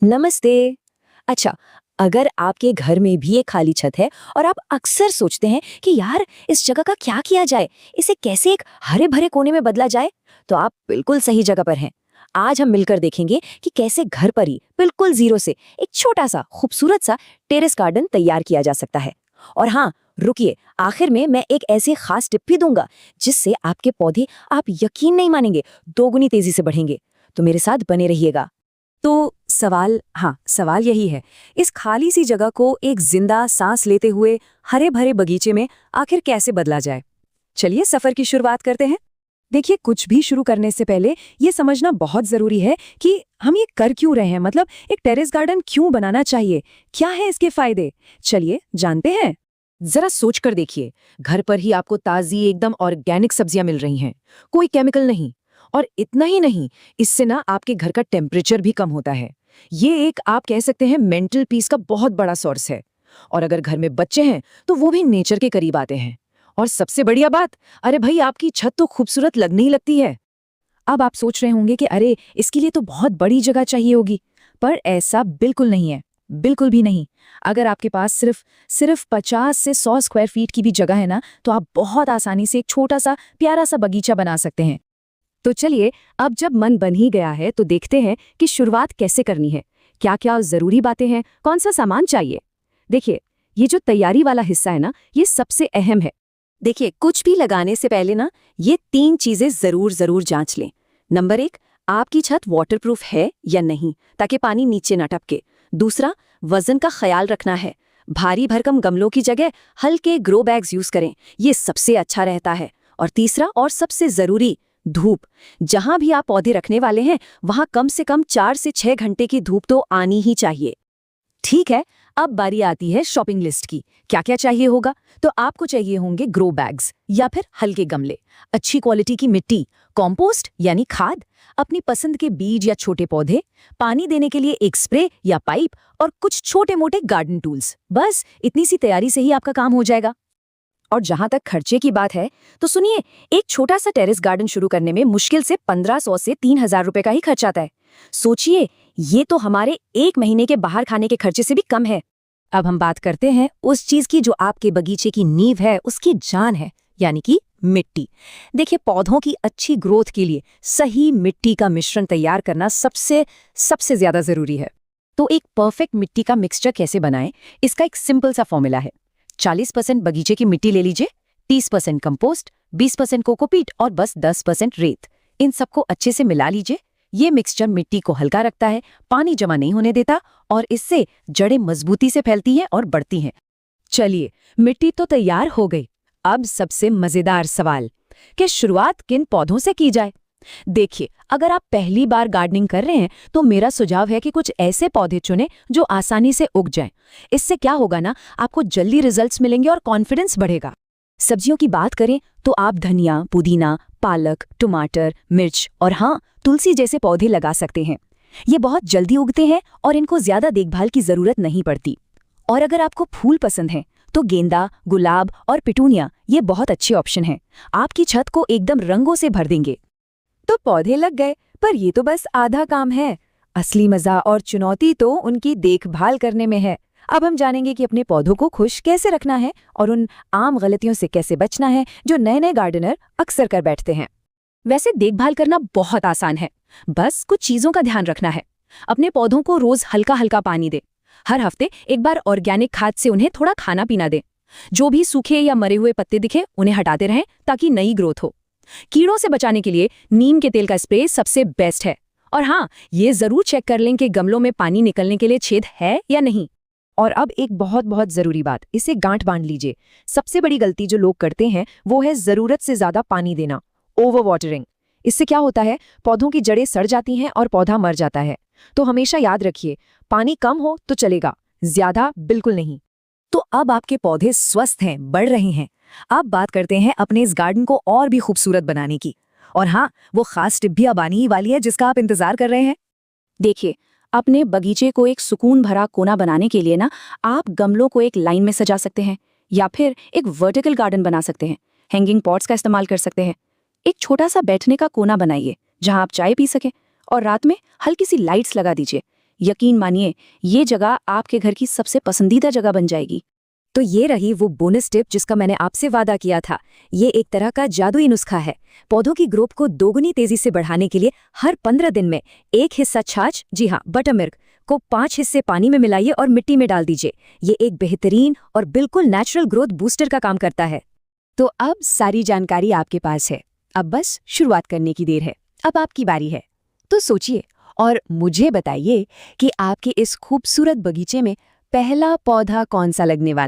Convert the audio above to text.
नमस्ते। अच्छा, अगर आपके घर में भी एक खाली छत है और आप अक्सर सोचते हैं कि यार इस जगह का क्या किया जाए, इसे कैसे एक हरे भरे कोने में बदला जाए, तो आप बिल्कुल सही जगह पर हैं। आज हम मिलकर देखेंगे कि कैसे घर पर ही बिल्कुल जीरो से एक छोटा सा खूबसूरत सा टेरेस गार्डन तैयार किया जा सकता है। और हाँ, रुकिए, आखिर में मैं एक ऐसी खास टिप भी दूंगा जिससे आपके पौधे, आप यकीन नहीं मानेंगे, दोगुनी तेजी से बढ़ेंगे। तो मेरे साथ बने रहिएगा। तो सवाल यही है, इस खाली सी जगह को एक जिंदा सांस लेते हुए हरे भरे बगीचे में आखिर कैसे बदला जाए। चलिए सफर की शुरुआत करते हैं। देखिए, कुछ भी शुरू करने से पहले ये समझना बहुत जरूरी है कि हम ये कर क्यों रहे हैं, मतलब एक टेरेस गार्डन क्यों बनाना चाहिए, क्या है इसके फायदे। चलिए जानते हैं। जरा सोच कर देखिए, घर पर ही आपको ताजी एकदम ऑर्गेनिक सब्जियां मिल रही हैं, कोई केमिकल नहीं। और इतना ही नहीं, इससे ना आपके घर का टेम्परेचर भी कम होता है। ये एक आप कह सकते हैं मेंटल पीस का बहुत बड़ा सोर्स है। और अगर घर में बच्चे हैं तो वो भी नेचर के करीब आते हैं। और सबसे बढ़िया बात, अरे भाई, आपकी छत तो खूबसूरत लगने ही लगती है। अब आप सोच रहे होंगे कि अरे इसके लिए तो बहुत बड़ी जगह चाहिए होगी, पर ऐसा बिल्कुल नहीं है। बिल्कुल भी नहीं। अगर आपके पास सिर्फ 50 से 100 स्क्वायर फीट की भी जगह है ना, तो आप बहुत आसानी से एक छोटा सा प्यारा सा बगीचा बना सकते हैं। तो चलिए, अब जब मन बन ही गया है तो देखते हैं कि शुरुआत कैसे करनी है, क्या क्या जरूरी बातें हैं, कौन सा सामान चाहिए। देखिए, ये जो तैयारी वाला हिस्सा है ना, ये सबसे अहम है। देखिए, कुछ भी लगाने से पहले ना ये 3 चीजें जरूर जरूर जांच लें। नंबर 1, आपकी छत वाटरप्रूफ है या नहीं, ताकि पानी नीचे न टपके। दूसरा, वजन का ख्याल रखना है। भारी भरकम गमलों की जगह हल्के ग्रो बैग्स यूज करें, ये सबसे अच्छा रहता है। और तीसरा और सबसे जरूरी, धूप। जहां भी आप पौधे रखने वाले हैं वहां कम से कम 4 से 6 घंटे की धूप तो आनी ही चाहिए। ठीक है, अब बारी आती है शॉपिंग लिस्ट की। क्या क्या चाहिए होगा? तो आपको चाहिए होंगे ग्रो बैग्स या फिर हल्के गमले, अच्छी क्वालिटी की मिट्टी, कॉम्पोस्ट यानी खाद, अपनी पसंद के बीज या छोटे पौधे, पानी देने के लिए एक स्प्रे या पाइप, और कुछ छोटे मोटे गार्डन टूल्स। बस इतनी सी तैयारी से ही आपका काम हो जाएगा। और जहां तक खर्चे की बात है, तो सुनिए, एक छोटा सा टेरेस गार्डन शुरू करने में मुश्किल से 1500 से 3000 रुपए का ही खर्च आता है। सोचिए, ये तो हमारे 1 महीने के बाहर खाने के खर्चे से भी कम है। अब हम बात करते हैं उस चीज की जो आपके बगीचे की नींव है, उसकी जान है, यानी कि मिट्टी। देखिए, पौधों की अच्छी ग्रोथ के लिए सही मिट्टी का मिश्रण तैयार करना सबसे सबसे ज्यादा जरूरी है। तो एक परफेक्ट मिट्टी का मिक्सचर कैसे बनाएं, इसका एक सिंपल सा फॉर्मूला है। 40% बगीचे की मिट्टी ले लीजिए, 30% कंपोस्ट, 20% कोकोपीट और बस 10% रेत। इन सबको अच्छे से मिला लीजिए। ये मिक्सचर मिट्टी को हल्का रखता है, पानी जमा नहीं होने देता, और इससे जड़ें मजबूती से फैलती हैं और बढ़ती हैं। चलिए, मिट्टी तो तैयार हो गई। अब सबसे मजेदार सवाल कि शुरुआत किन पौधों से की जाए। देखिए, अगर आप पहली बार गार्डनिंग कर रहे हैं तो मेरा सुझाव है कि कुछ ऐसे पौधे चुनें जो आसानी से उग जाएं। इससे क्या होगा ना, आपको जल्दी रिजल्ट्स मिलेंगे और कॉन्फिडेंस बढ़ेगा। सब्जियों की बात करें तो आप धनिया, पुदीना, पालक, टमाटर, मिर्च और हाँ, तुलसी जैसे पौधे लगा सकते हैं। ये बहुत जल्दी उगते हैं और इनको ज्यादा देखभाल की जरूरत नहीं पड़ती। और अगर आपको फूल पसंद हैं तो गेंदा, गुलाब और पिटूनिया ये बहुत अच्छे ऑप्शन हैं। आपकी छत को एकदम रंगों से भर देंगे। तो पौधे लग गए, पर ये तो बस आधा काम है। असली मजा और चुनौती तो उनकी देखभाल करने में है। अब हम जानेंगे कि अपने पौधों को खुश कैसे रखना है और उन आम गलतियों से कैसे बचना है जो नए नए गार्डनर अक्सर कर बैठते हैं। वैसे देखभाल करना बहुत आसान है, बस कुछ चीजों का ध्यान रखना है। अपने पौधों को रोज हल्का हल्का पानी दे। हर हफ्ते एक बार ऑर्गेनिक खाद से उन्हें थोड़ा खाना पीना दे। जो भी सूखे या मरे हुए पत्ते दिखे उन्हें हटाते रहें ताकि नई ग्रोथ हो। कीड़ों से बचाने के लिए नीम के तेल का स्प्रे सबसे बेस्ट है। और हाँ, ये जरूर चेक कर लें कि गमलों में पानी निकलने के लिए छेद है या नहीं। और अब एक बहुत बहुत जरूरी बात, इसे गांठ बांध लीजिए। सबसे बड़ी गलती जो लोग करते हैं वो है जरूरत से ज्यादा पानी देना, ओवर वाटरिंग। इससे क्या होता है, पौधों की जड़ें सड़ जाती हैं और पौधा मर जाता है। तो हमेशा याद रखिए, पानी कम हो तो चलेगा, ज्यादा बिल्कुल नहीं। तो अब आपके पौधे स्वस्थ हैं, बढ़ रहे हैं। अब बात करते हैं अपने इस गार्डन को और भी खूबसूरत बनाने की। और हाँ, वो खास टिप भी अब आने ही वाली है जिसका आप इंतजार कर रहे हैं। देखिए, अपने बगीचे को एक सुकून भरा कोना बनाने के लिए ना, आप गमलों को एक लाइन में सजा सकते हैं या फिर एक वर्टिकल गार्डन बना सकते हैं। हैंगिंग पॉट्स का इस्तेमाल कर सकते हैं। एक छोटा सा बैठने का कोना बनाइए जहां आप चाय पी सकें, और रात में हल्की सी लाइट्स लगा दीजिए। यकीन मानिए ये जगह आपके घर की सबसे पसंदीदा जगह बन जाएगी। तो ये रही वो बोनस टिप जिसका मैंने आपसे वादा किया था। ये एक तरह का जादुई नुस्खा है। पौधों की ग्रोथ को दोगुनी तेजी से बढ़ाने के लिए हर 15 दिन में 1 हिस्सा छाछ, जी हाँ बटर मिल्क, को 5 हिस्से पानी में मिलाइए और मिट्टी में डाल दीजिए। ये एक बेहतरीन और बिल्कुल नेचुरल ग्रोथ बूस्टर का काम करता है। तो अब सारी जानकारी आपके पास है, अब बस शुरुआत करने की देर है। अब आपकी बारी है, तो सोचिए और मुझे बताइए कि आपके इस खूबसूरत बगीचे में पहला पौधा कौन सा लगने वाला